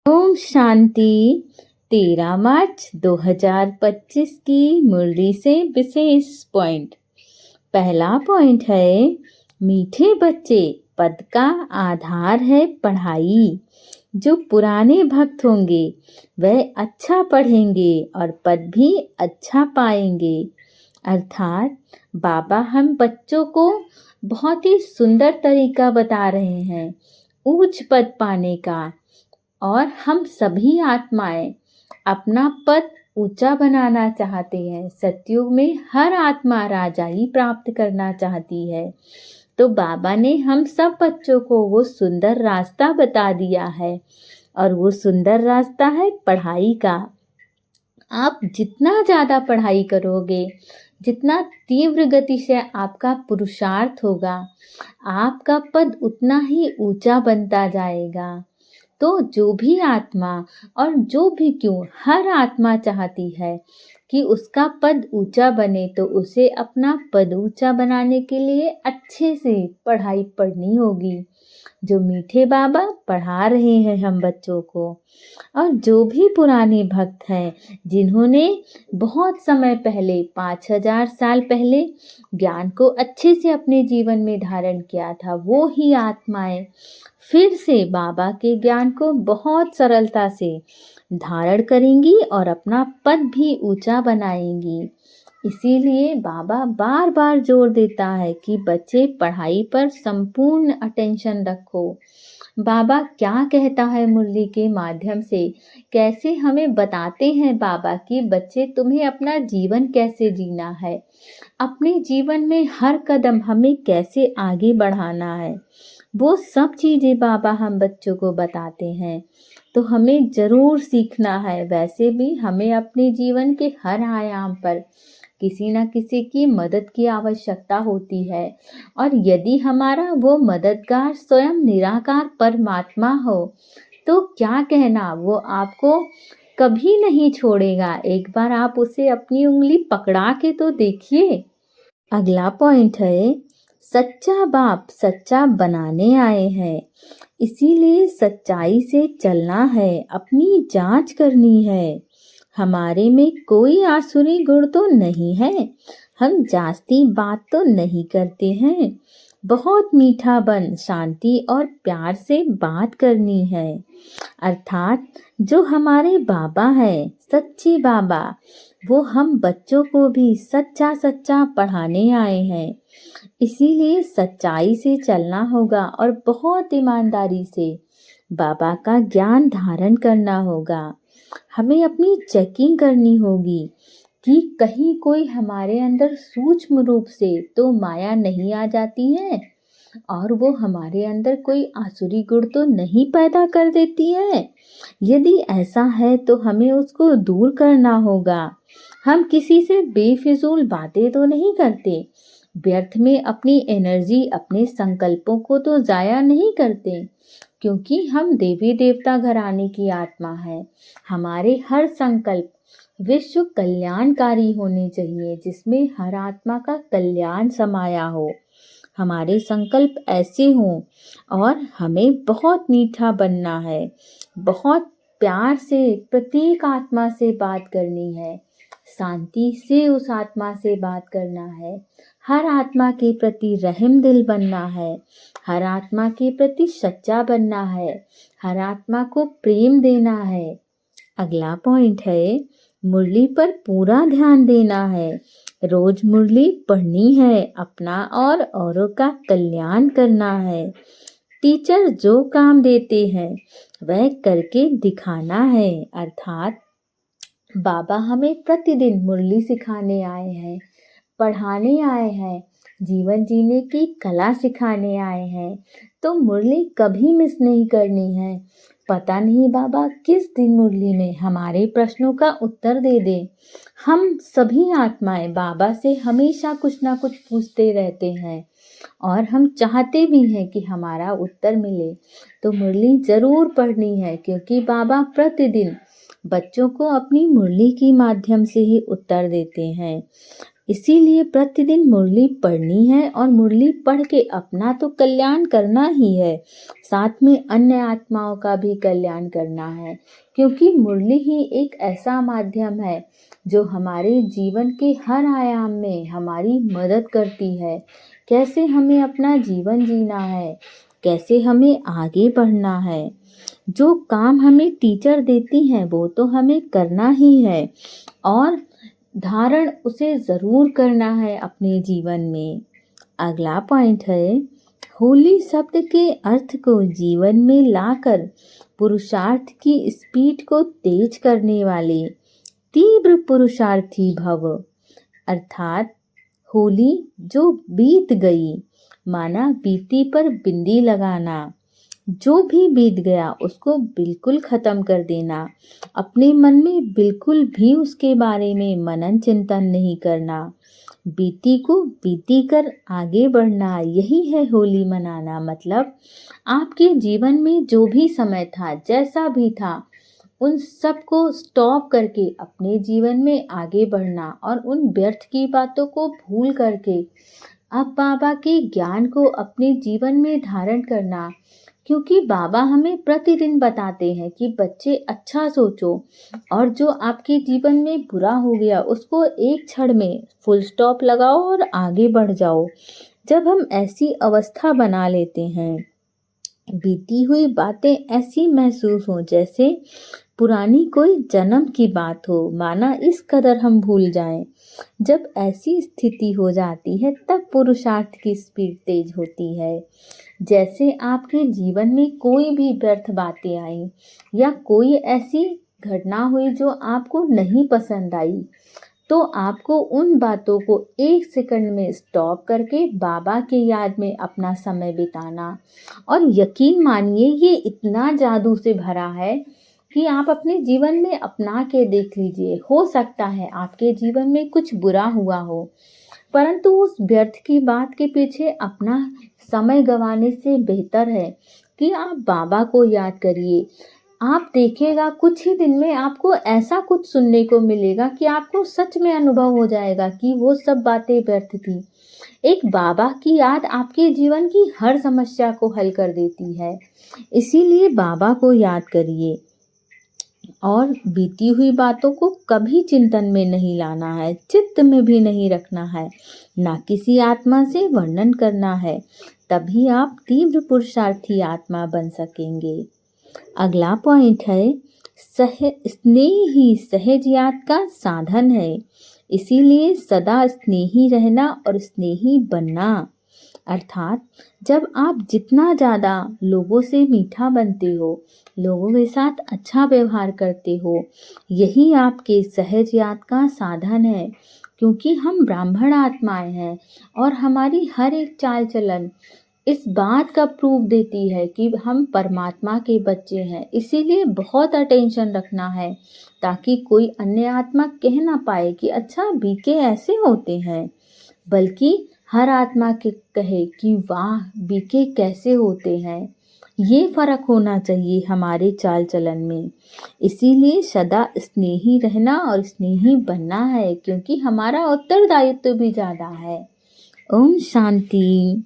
ओम शांति। 13 मार्च 2025 की मुरली से विशेष पॉइंट। पहला पॉइंट है, मीठे बच्चे, पद का आधार है पढ़ाई। जो पुराने भक्त होंगे वह अच्छा पढ़ेंगे और पद भी अच्छा पाएंगे। अर्थात बाबा हम बच्चों को बहुत ही सुंदर तरीका बता रहे हैं उच्च पद पाने का। और हम सभी आत्माएं अपना पद ऊंचा बनाना चाहते हैं। सतयुग में हर आत्मा राजाई प्राप्त करना चाहती है। तो बाबा ने हम सब बच्चों को वो सुंदर रास्ता बता दिया है और वो सुंदर रास्ता है पढ़ाई का। आप जितना ज़्यादा पढ़ाई करोगे, जितना तीव्र गति से आपका पुरुषार्थ होगा, आपका पद उतना ही ऊंचा बनता जाएगा। तो जो भी आत्मा और जो भी क्यों हर आत्मा चाहती है कि उसका पद ऊंचा बने, तो उसे अपना पद ऊंचा बनाने के लिए अच्छे से पढ़ाई पढ़नी होगी। जो मीठे बाबा पढ़ा रहे हैं हम बच्चों को। और जो भी पुराने भक्त हैं जिन्होंने बहुत समय पहले 5000 साल पहले ज्ञान को अच्छे से अपने जीवन में धारण किया था, वो ही आत्माएं फिर से बाबा के ज्ञान को बहुत सरलता से धारण करेंगी और अपना पद भी ऊंचा बनाएंगी। इसीलिए बाबा बार बार जोर देता है कि बच्चे पढ़ाई पर संपूर्ण अटेंशन रखो। बाबा क्या कहता है मुरली के माध्यम से, कैसे हमें बताते हैं बाबा कि बच्चे तुम्हें अपना जीवन कैसे जीना है, अपने जीवन में हर कदम हमें कैसे आगे बढ़ाना है, वो सब चीज़ें बाबा हम बच्चों को बताते हैं। तो हमें ज़रूर सीखना है। वैसे भी हमें अपने जीवन के हर आयाम पर किसी न किसी की मदद की आवश्यकता होती है। और यदि हमारा वो मददगार स्वयं निराकार परमात्मा हो तो क्या कहना, वो आपको कभी नहीं छोड़ेगा। एक बार आप उसे अपनी उंगली पकड़ा के तो देखिए। अगला पॉइंट है, सच्चा बाप सच्चा बनाने आए हैं, इसीलिए सच्चाई से चलना है, अपनी जांच करनी है। हमारे में कोई आसुरी गुण तो नहीं है, हम जास्ती बात तो नहीं करते हैं। बहुत मीठा बन शांति और प्यार से बात करनी है। अर्थात जो हमारे बाबा है, सच्चे बाबा, वो हम बच्चों को भी सच्चा सच्चा पढ़ाने आए हैं। इसीलिए सच्चाई से चलना होगा और बहुत ईमानदारी से बाबा का ज्ञान धारण करना होगा। हमें अपनी चेकिंग करनी होगी कि कहीं कोई हमारे अंदर सूक्ष्म रूप से तो माया नहीं आ जाती है और वो हमारे अंदर कोई आसुरी गुण तो नहीं पैदा कर देती है। यदि ऐसा है तो हमें उसको दूर करना होगा। हम किसी से बेफिजूल बातें तो नहीं करते, व्यर्थ में अपनी एनर्जी, अपने संकल्पों को तो जाया नहीं करते, क्योंकि हम देवी देवता घराने की आत्मा है। हमारे हर संकल्प विश्व कल्याणकारी होने चाहिए, जिसमें हर आत्मा का कल्याण समाया हो। हमारे संकल्प ऐसे हों और हमें बहुत मीठा बनना है, बहुत प्यार से प्रत्येक आत्मा से बात करनी है, शांति से उस आत्मा से बात करना है, हर आत्मा के प्रति रहम दिल बनना है, हर आत्मा के प्रति सच्चा बनना है, हर आत्मा को प्रेम देना है। अगला पॉइंट है, मुरली पर पूरा ध्यान देना है, रोज मुरली पढ़नी है, अपना और औरों का कल्याण करना है। टीचर जो काम देते हैं वह करके दिखाना है। अर्थात बाबा हमें प्रतिदिन मुरली सिखाने आए हैं, पढ़ाने आए हैं, जीवन जीने की कला सिखाने आए हैं। तो मुरली कभी मिस नहीं करनी है। पता नहीं बाबा किस दिन मुरली में हमारे प्रश्नों का उत्तर दे दे। हम सभी आत्माएं बाबा से हमेशा कुछ ना कुछ पूछते रहते हैं और हम चाहते भी हैं कि हमारा उत्तर मिले। तो मुरली ज़रूर पढ़नी है, क्योंकि बाबा प्रतिदिन बच्चों को अपनी मुरली के माध्यम से ही उत्तर देते हैं। इसीलिए प्रतिदिन मुरली पढ़नी है और मुरली पढ़ के अपना तो कल्याण करना ही है, साथ में अन्य आत्माओं का भी कल्याण करना है, क्योंकि मुरली ही एक ऐसा माध्यम है जो हमारे जीवन के हर आयाम में हमारी मदद करती है। कैसे हमें अपना जीवन जीना है, कैसे हमें आगे बढ़ना है। जो काम हमें टीचर देती हैं वो तो हमें करना ही है और धारण उसे ज़रूर करना है अपने जीवन में। अगला पॉइंट है, होली शब्द के अर्थ को जीवन में लाकर पुरुषार्थ की स्पीड को तेज करने वाले तीव्र पुरुषार्थी भव। अर्थात होली जो बीत गई, माना बीती पर बिंदी लगाना, जो भी बीत गया उसको बिल्कुल ख़त्म कर देना, अपने मन में बिल्कुल भी उसके बारे में मनन चिंतन नहीं करना, बीती को बीती कर आगे बढ़ना, यही है होली मनाना। मतलब आपके जीवन में जो भी समय था, जैसा भी था, उन सब को स्टॉप करके अपने जीवन में आगे बढ़ना और उन व्यर्थ की बातों को भूल करके अब बाबा के ज्ञान को अपने जीवन में धारण करना। क्योंकि बाबा हमें प्रतिदिन बताते हैं कि बच्चे अच्छा सोचो और जो आपके जीवन में बुरा हो गया उसको एक क्षण में फुल स्टॉप लगाओ और आगे बढ़ जाओ। जब हम ऐसी अवस्था बना लेते हैं, बीती हुई बातें ऐसी महसूस हो जैसे पुरानी कोई जन्म की बात हो, माना इस कदर हम भूल जाएं। जब ऐसी स्थिति हो जाती है तब पुरुषार्थ की स्पीड तेज होती है। जैसे आपके जीवन में कोई भी व्यर्थ बातें आई या कोई ऐसी घटना हुई जो आपको नहीं पसंद आई, तो आपको उन बातों को एक सेकंड में स्टॉप करके बाबा के याद में अपना समय बिताना। और यकीन मानिए ये इतना जादू से भरा है कि आप अपने जीवन में अपना के देख लीजिए। हो सकता है आपके जीवन में कुछ बुरा हुआ हो, परंतु उस व्यर्थ की बात के पीछे अपना समय गंवाने से बेहतर है कि आप बाबा को याद करिए। आप देखिएगा कुछ ही दिन में आपको ऐसा कुछ सुनने को मिलेगा कि आपको सच में अनुभव हो जाएगा कि वो सब बातें व्यर्थ थी। एक बाबा की याद आपके जीवन की हर समस्या को हल कर देती है। इसीलिए बाबा को याद करिए और बीती हुई बातों को कभी चिंतन में नहीं लाना है, चित्त में भी नहीं रखना है, ना किसी आत्मा से वर्णन करना है। तभी आप तीव्र पुरुषार्थी आत्मा बन सकेंगे। अगला पॉइंट है, स्नेह ही सहज याद का साधन है, इसीलिए सदा स्नेही रहना और स्नेही बनना। अर्थात जब आप जितना ज़्यादा लोगों से मीठा बनते हो, लोगों के साथ अच्छा व्यवहार करते हो, यही आपके सहज याद का साधन है। क्योंकि हम ब्राह्मण आत्माएं हैं और हमारी हर एक चाल चलन इस बात का प्रूफ देती है कि हम परमात्मा के बच्चे हैं। इसीलिए बहुत अटेंशन रखना है ताकि कोई अन्य आत्मा कह ना पाए कि अच्छा बीके ऐसे होते हैं, बल्कि हर आत्मा के कहे कि वाह बीके कैसे होते हैं। ये फर्क होना चाहिए हमारे चाल चलन में। इसीलिए सदा स्नेही रहना और स्नेही बनना है, क्योंकि हमारा उत्तरदायित्व भी ज़्यादा है। ओम शांति।